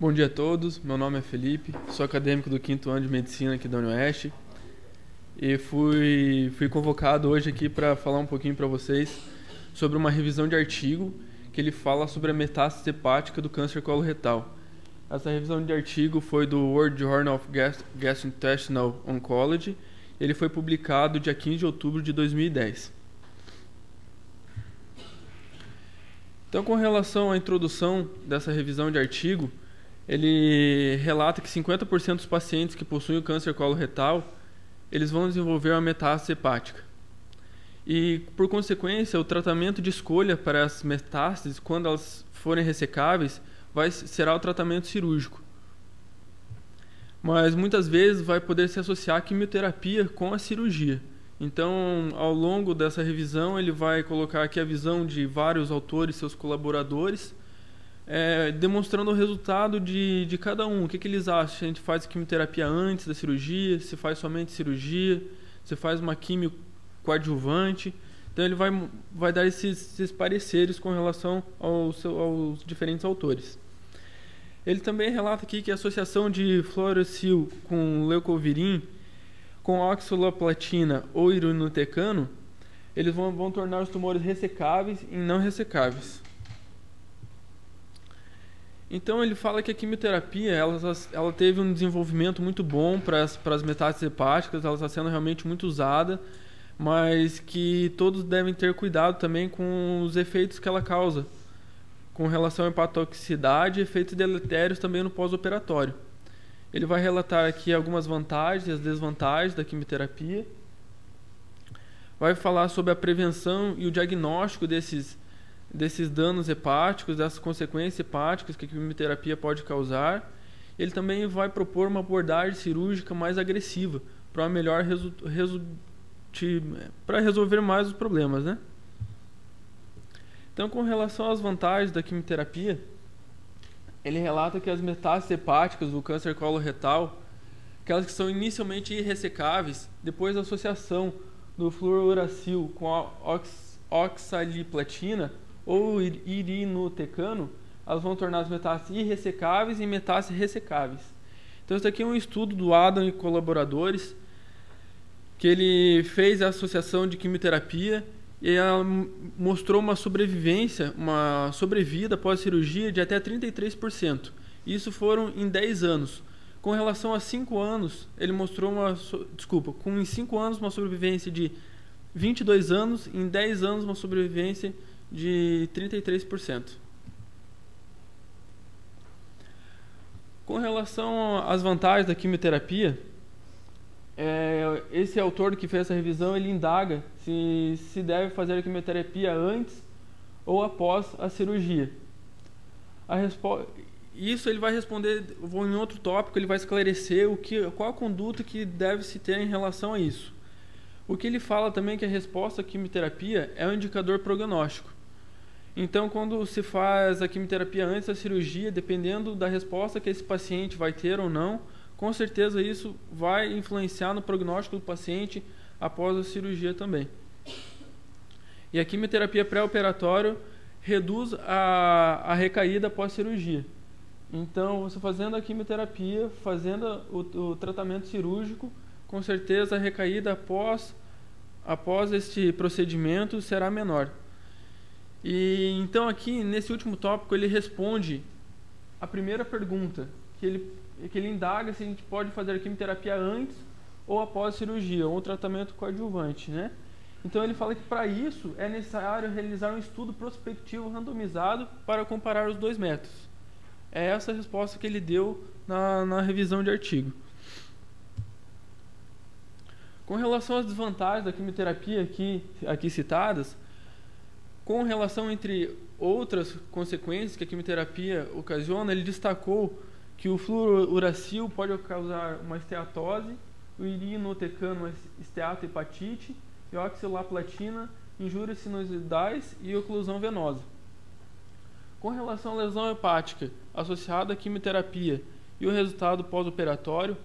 Bom dia a todos, meu nome é Felipe, sou acadêmico do 5º ano de Medicina aqui da UniOeste e fui convocado hoje aqui para falar um pouquinho para vocês sobre uma revisão de artigo que ele fala sobre a metástase hepática do câncer coloretal. Essa revisão de artigo foi do World Journal of Gastrointestinal Oncology, ele foi publicado dia 15 de outubro de 2010. Então, com relação à introdução dessa revisão de artigo, ele relata que 50% dos pacientes que possuem o câncer coloretal, eles vão desenvolver uma metástase hepática. E, por consequência, o tratamento de escolha para as metástases, quando elas forem ressecáveis, será o tratamento cirúrgico. Mas, muitas vezes, vai poder se associar a quimioterapia com a cirurgia. Então, ao longo dessa revisão, ele vai colocar aqui a visão de vários autores, seus colaboradores, demonstrando o resultado de cada um. O que eles acham? Se a gente faz quimioterapia antes da cirurgia, se faz somente cirurgia, se faz uma quimio coadjuvante. Então ele vai dar esses pareceres com relação aos diferentes autores. Ele também relata aqui que a associação de fluorouracil com leucovirin, com oxaliplatina ou irinotecan, eles vão tornar os tumores ressecáveis e não ressecáveis. Então ele fala que a quimioterapia ela teve um desenvolvimento muito bom para as metástases hepáticas, ela está sendo realmente muito usada, mas que todos devem ter cuidado também com os efeitos que ela causa, com relação à hepatotoxicidade e efeitos deletérios também no pós-operatório. Ele vai relatar aqui algumas vantagens e as desvantagens da quimioterapia, vai falar sobre a prevenção e o diagnóstico desses danos hepáticos, dessas consequências hepáticas que a quimioterapia pode causar. Ele também vai propor uma abordagem cirúrgica mais agressiva para melhor para resolver mais os problemas, né? Então, com relação às vantagens da quimioterapia, ele relata que as metástases hepáticas do câncer coloretal, aquelas que são inicialmente irressecáveis, depois da associação do fluorouracil com a oxaliplatina ou irinotecan, elas vão tornar as metástases irressecáveis e metástases ressecáveis. Então, isso aqui é um estudo do Adam e colaboradores, que ele fez a associação de quimioterapia e ela mostrou uma sobrevida após a cirurgia de até 33%. Isso foram em 10 anos. Com relação a 5 anos, ele mostrou em 5 anos uma sobrevivência de 22 anos, em 10 anos uma sobrevivência de 33%. Com relação às vantagens da quimioterapia, esse autor que fez essa revisão, ele indaga se deve fazer a quimioterapia antes ou após a cirurgia. Isso ele vai responder em outro tópico, ele vai esclarecer qual a conduta que deve se ter em relação a isso. O que ele fala também é que a resposta à quimioterapia é um indicador prognóstico. Então, quando se faz a quimioterapia antes da cirurgia, dependendo da resposta que esse paciente vai ter ou não, com certeza isso vai influenciar no prognóstico do paciente após a cirurgia também. E a quimioterapia pré-operatória reduz a recaída após cirurgia. Então, você fazendo a quimioterapia, fazendo o tratamento cirúrgico, com certeza a recaída após este procedimento será menor. E então aqui, nesse último tópico, ele responde a primeira pergunta, que ele indaga se a gente pode fazer a quimioterapia antes ou após a cirurgia, ou um tratamento coadjuvante, né? Então ele fala que para isso é necessário realizar um estudo prospectivo randomizado para comparar os dois métodos. É essa a resposta que ele deu na revisão de artigo. Com relação às desvantagens da quimioterapia aqui citadas, com relação entre outras consequências que a quimioterapia ocasiona, ele destacou que o fluorouracil pode causar uma esteatose, o irinotecan uma esteatohepatite, e a oxaliplatina injúrias sinusoidais e oclusão venosa. Com relação à lesão hepática associada à quimioterapia e o resultado pós-operatório,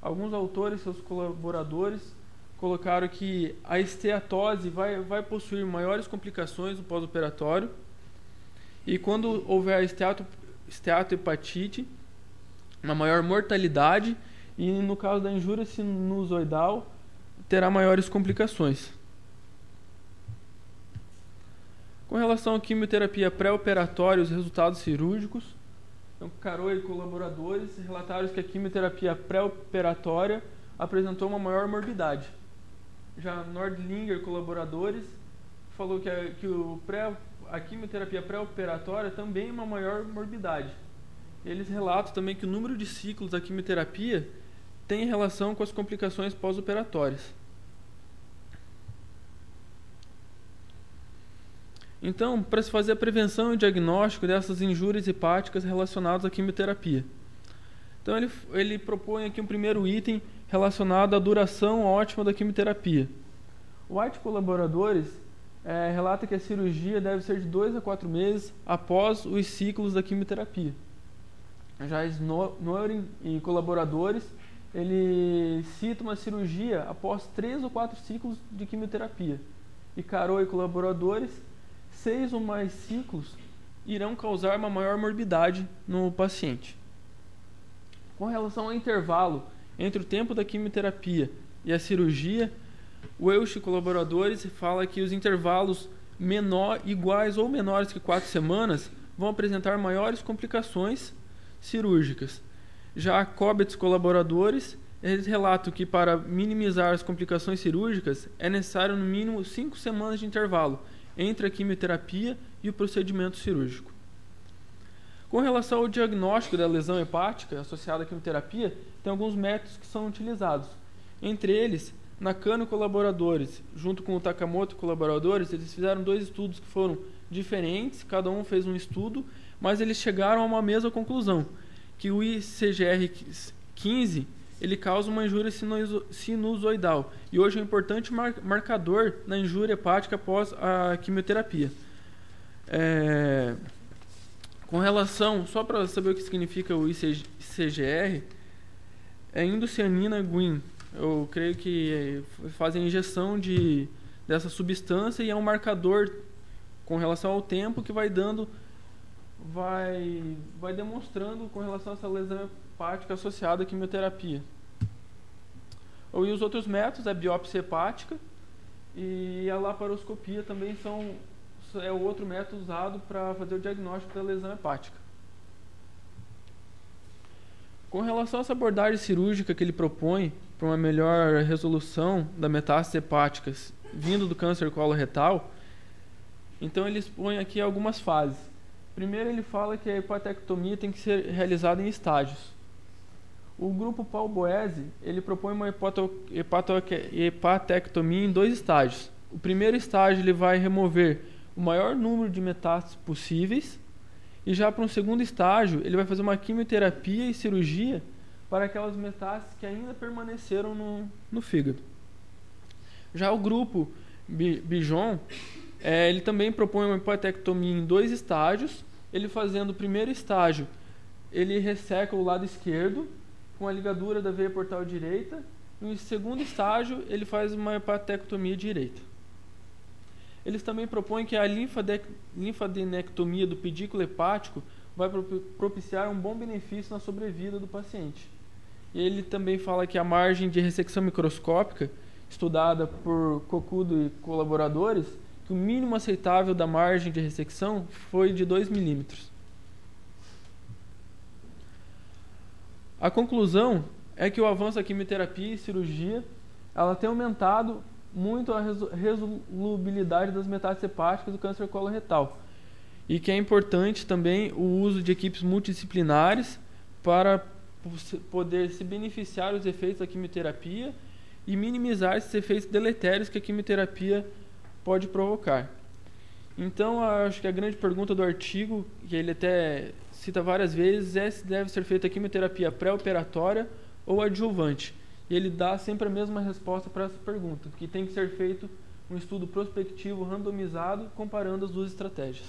alguns autores e seus colaboradores colocaram que a esteatose vai possuir maiores complicações no pós-operatório, e quando houver a esteatohepatite, uma maior mortalidade e, no caso da injúria sinusoidal, terá maiores complicações. Com relação à quimioterapia pré-operatória e os resultados cirúrgicos, então, Carol e colaboradores relataram que a quimioterapia pré-operatória apresentou uma maior morbidade. Já Nordlinger e colaboradores falou que a quimioterapia pré-operatória também é uma maior morbidade. Eles relatam também que o número de ciclos da quimioterapia tem relação com as complicações pós-operatórias. Então, para se fazer a prevenção e diagnóstico dessas injúrias hepáticas relacionadas à quimioterapia. Então, ele propõe aqui um primeiro item relacionado à duração ótima da quimioterapia. White e colaboradores relata que a cirurgia deve ser de 2 a 4 meses após os ciclos da quimioterapia. Já Snoring e colaboradores, ele cita uma cirurgia após 3 ou 4 ciclos de quimioterapia. E Carol e colaboradores, 6 ou mais ciclos irão causar uma maior morbidade no paciente. Com relação ao intervalo entre o tempo da quimioterapia e a cirurgia, o Welch e colaboradores fala que os intervalos iguais ou menores que 4 semanas vão apresentar maiores complicações cirúrgicas. Já Cobbett e colaboradores, eles relatam que para minimizar as complicações cirúrgicas é necessário no mínimo 5 semanas de intervalo entre a quimioterapia e o procedimento cirúrgico. Com relação ao diagnóstico da lesão hepática associada à quimioterapia, tem alguns métodos que são utilizados. Entre eles, Nakano e colaboradores, junto com o Takamoto e colaboradores, eles fizeram 2 estudos que foram diferentes, cada um fez um estudo, mas eles chegaram a uma mesma conclusão, que o ICGR-15 ele causa uma injúria sinusoidal e hoje é um importante marcador na injúria hepática após a quimioterapia. Com relação, só para saber o que significa o ICGR, é indocianina guin. Eu creio que fazem injeção dessa substância e é um marcador com relação ao tempo que vai demonstrando com relação a essa lesão hepática associada à quimioterapia. E os outros métodos, a biópsia hepática e a laparoscopia também é o outro método usado para fazer o diagnóstico da lesão hepática. Com relação a essa abordagem cirúrgica que ele propõe para uma melhor resolução da metástases hepáticas vindo do câncer coloretal, então ele expõe aqui algumas fases. Primeiro ele fala que a hepatectomia tem que ser realizada em estágios. O grupo Paul Boese, ele propõe uma hepatectomia em 2 estágios. O primeiro estágio ele vai remover o maior número de metástases possíveis e já para um segundo estágio ele vai fazer uma quimioterapia e cirurgia para aquelas metástases que ainda permaneceram no fígado. Já o grupo Bijon, ele também propõe uma hepatectomia em 2 estágios. Ele fazendo o primeiro estágio, ele resseca o lado esquerdo com a ligadura da veia portal direita. E no segundo estágio, ele faz uma hepatectomia direita. Eles também propõem que a linfadenectomia do pedículo hepático vai propiciar um bom benefício na sobrevida do paciente. E ele também fala que a margem de ressecção microscópica, estudada por Kokudo e colaboradores, que o mínimo aceitável da margem de ressecção foi de 2 milímetros. A conclusão é que o avanço da quimioterapia e cirurgia ela tem aumentado muito a resolubilidade das metástases hepáticas do câncer coloretal e que é importante também o uso de equipes multidisciplinares para poder se beneficiar dos efeitos da quimioterapia e minimizar esses efeitos deletérios que a quimioterapia pode provocar. Então, acho que a grande pergunta do artigo, que ele até cita várias vezes, é se deve ser feita a quimioterapia pré-operatória ou adjuvante. E ele dá sempre a mesma resposta para essa pergunta, que tem que ser feito um estudo prospectivo randomizado comparando as 2 estratégias.